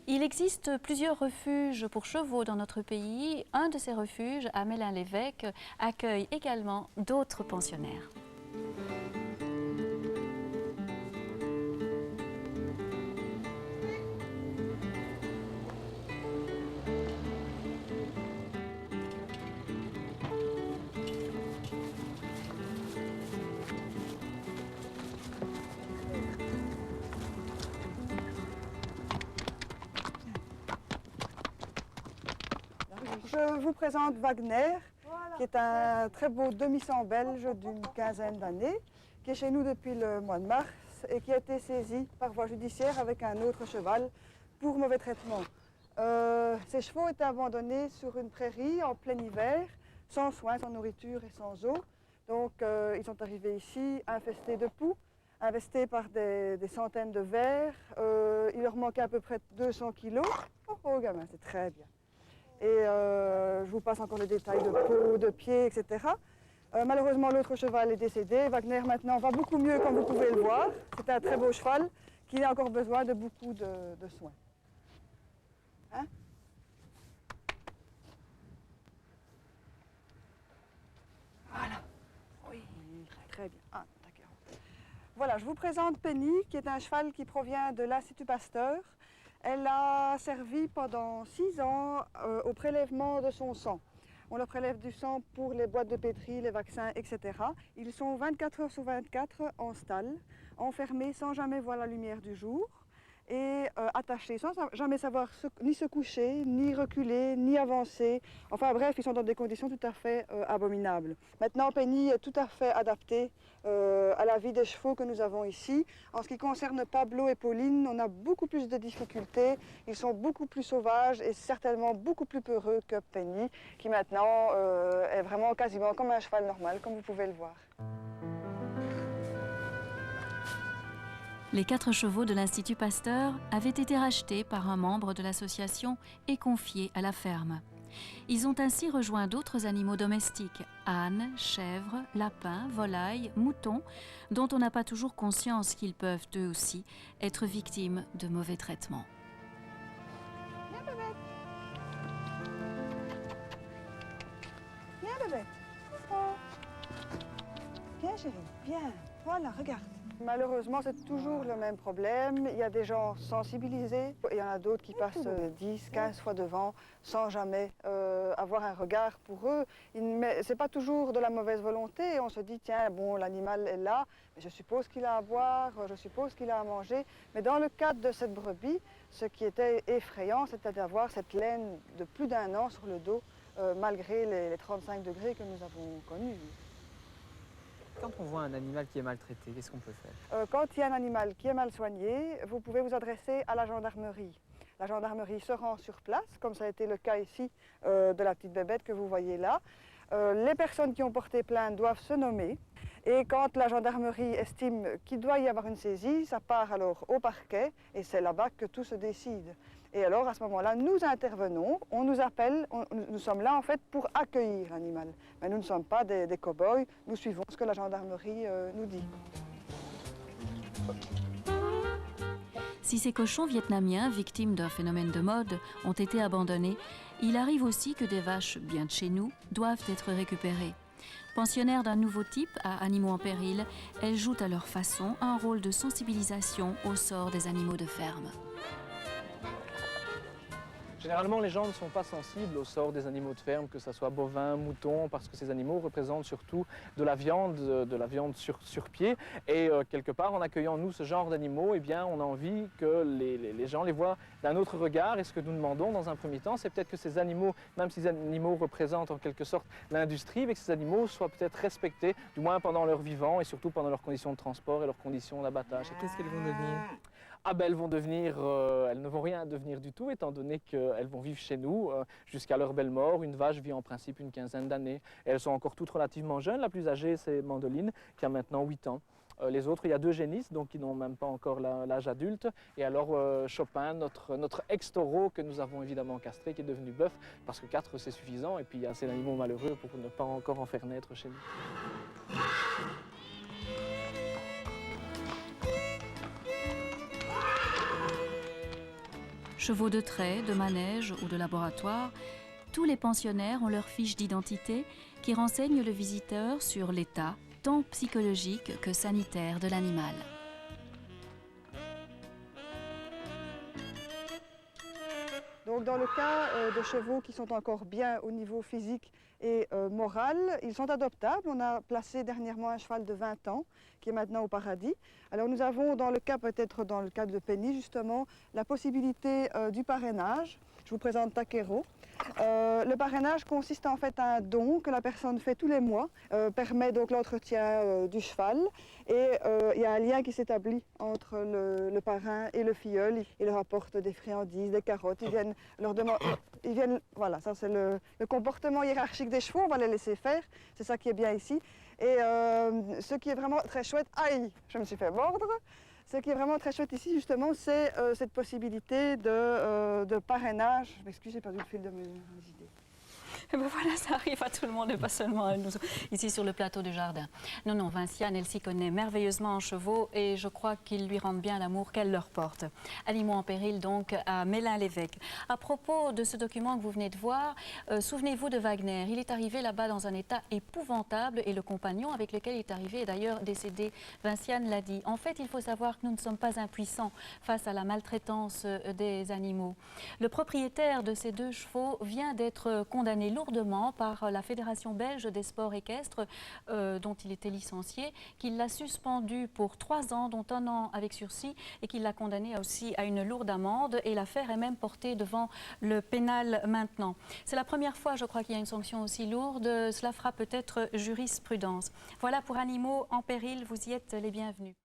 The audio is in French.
Il existe plusieurs refuges pour chevaux dans notre pays. Un de ces refuges, à Mélin-l'Évêque, accueille également d'autres pensionnaires. Je vous présente Wagner, qui est un très beau demi-sang belge d'une quinzaine d'années, qui est chez nous depuis le mois de mars et qui a été saisi par voie judiciaire avec un autre cheval pour mauvais traitement. Ces chevaux étaient abandonnés sur une prairie en plein hiver, sans soins, sans nourriture et sans eau. Donc ils sont arrivés ici infestés de poux, investis par des centaines de vers. Il leur manquait à peu près 200 kilos. Oh gamin, c'est très bien. Et je vous passe encore les détails de peau, de pied, etc. Malheureusement, l'autre cheval est décédé. Wagner maintenant va beaucoup mieux, comme vous pouvez le voir. C'est un très beau cheval qui a encore besoin de beaucoup de soins. Hein? Voilà. Oui, très bien. Ah, d'accord. Voilà, je vous présente Penny, qui est un cheval qui provient de l'Institut Pasteur. Elle a servi pendant 6 ans au prélèvement de son sang. On leur prélève du sang pour les boîtes de pétri, les vaccins, etc. Ils sont 24 heures sur 24 en stalle, enfermés sans jamais voir la lumière du jour et attachés sans jamais savoir ni se coucher, ni reculer, ni avancer. Enfin bref, ils sont dans des conditions tout à fait abominables. Maintenant, Penny est tout à fait adaptée à la vie des chevaux que nous avons ici. En ce qui concerne Pablo et Pauline, on a beaucoup plus de difficultés. Ils sont beaucoup plus sauvages et certainement beaucoup plus peureux que Penny, qui maintenant est vraiment quasiment comme un cheval normal, comme vous pouvez le voir. Les 4 chevaux de l'Institut Pasteur avaient été rachetés par un membre de l'association et confiés à la ferme. Ils ont ainsi rejoint d'autres animaux domestiques, ânes, chèvres, lapins, volailles, moutons, dont on n'a pas toujours conscience qu'ils peuvent eux aussi être victimes de mauvais traitements. Viens bébé. Viens bébé. Oh. Viens chérie, viens. Voilà, regarde. Malheureusement, c'est toujours le même problème. Il y a des gens sensibilisés et il y en a d'autres qui passent 10, 15 fois devant sans jamais avoir un regard pour eux. Ce n'est pas toujours de la mauvaise volonté. On se dit, tiens, bon, l'animal est là, mais je suppose qu'il a à boire, je suppose qu'il a à manger. Mais dans le cadre de cette brebis, ce qui était effrayant, c'était d'avoir cette laine de plus d'1 an sur le dos, malgré les 35 degrés que nous avons connus. Quand on voit un animal qui est maltraité, qu'est-ce qu'on peut faire? Quand il y a un animal qui est mal soigné, vous pouvez vous adresser à la gendarmerie. La gendarmerie se rend sur place, comme ça a été le cas ici de la petite bébête que vous voyez là. Les personnes qui ont porté plainte doivent se nommer. Et quand la gendarmerie estime qu'il doit y avoir une saisie, ça part alors au parquet et c'est là-bas que tout se décide. Et alors à ce moment-là, nous intervenons, on nous appelle, nous sommes là en fait pour accueillir l'animal. Mais nous ne sommes pas des cow-boys, nous suivons ce que la gendarmerie nous dit. Si ces cochons vietnamiens, victimes d'un phénomène de mode, ont été abandonnés, il arrive aussi que des vaches bien de chez nous doivent être récupérées. Pensionnaires d'un nouveau type à animaux en péril, elles jouent à leur façon un rôle de sensibilisation au sort des animaux de ferme. Généralement, les gens ne sont pas sensibles au sort des animaux de ferme, que ce soit bovins, moutons, parce que ces animaux représentent surtout de la viande sur pied. Et quelque part, en accueillant nous ce genre d'animaux, eh bien, on a envie que les gens les voient d'un autre regard. Et ce que nous demandons dans un premier temps, c'est peut-être que ces animaux, même si ces animaux représentent en quelque sorte l'industrie, mais que ces animaux soient peut-être respectés, du moins pendant leur vivant et surtout pendant leurs conditions de transport et leurs conditions d'abattage. Qu'est-ce qu'elles vont devenir? Ah ben elles vont devenir, elles ne vont rien devenir du tout, étant donné qu'elles vont vivre chez nous jusqu'à leur belle mort. Une vache vit en principe une quinzaine d'années. Et elles sont encore toutes relativement jeunes. La plus âgée, c'est Mandoline, qui a maintenant 8 ans. Les autres, il y a 2 génisses, donc qui n'ont même pas encore l'âge adulte. Et alors Chopin, notre ex-taureau que nous avons évidemment castré, qui est devenu bœuf, parce que 4 c'est suffisant. Et puis il y a assez d'animaux malheureux pour ne pas encore en faire naître chez nous. chevaux de trait, de manège ou de laboratoire, tous les pensionnaires ont leur fiche d'identité qui renseigne le visiteur sur l'état, tant psychologique que sanitaire de l'animal. Donc dans le cas de chevaux qui sont encore bien au niveau physique et moral, ils sont adoptables. On a placé dernièrement un cheval de 20 ans qui est maintenant au paradis. Alors nous avons dans le cas, peut-être dans le cas de Penny justement, la possibilité du parrainage. Je vous présente Takero. Le parrainage consiste en fait à un don que la personne fait tous les mois, permet donc l'entretien du cheval et il y a un lien qui s'établit entre le parrain et le filleul. Il leur apporte des friandises, des carottes, ils viennent leur demander, voilà, ça c'est le comportement hiérarchique des chevaux, on va les laisser faire, c'est ça qui est bien ici. Et ce qui est vraiment très chouette, aïe, je me suis fait mordre. Ce qui est vraiment très chouette ici, justement, c'est cette possibilité de parrainage. Je m'excuse, j'ai perdu le fil de mes idées. Et ben voilà, ça arrive à tout le monde et pas seulement à nous, ici sur le plateau du jardin. Non, non, Vinciane, elle s'y connaît merveilleusement en chevaux et je crois qu'ils lui rendent bien l'amour qu'elle leur porte. Animaux en péril, donc, à Mélin-l'Évêque. À propos de ce document que vous venez de voir, souvenez-vous de Wagner. Il est arrivé là-bas dans un état épouvantable et le compagnon avec lequel il est arrivé est d'ailleurs décédé. Vinciane l'a dit. En fait, il faut savoir que nous ne sommes pas impuissants face à la maltraitance des animaux. Le propriétaire de ces 2 chevaux vient d'être condamné lourdement par la Fédération belge des sports équestres dont il était licencié, qui l'a suspendu pour 3 ans, dont 1 an avec sursis, et qui l'a condamné aussi à une lourde amende. Et l'affaire est même portée devant le pénal maintenant. C'est la première fois, je crois, qu'il y a une sanction aussi lourde. Cela fera peut-être jurisprudence. Voilà pour Animaux en péril, vous y êtes les bienvenus.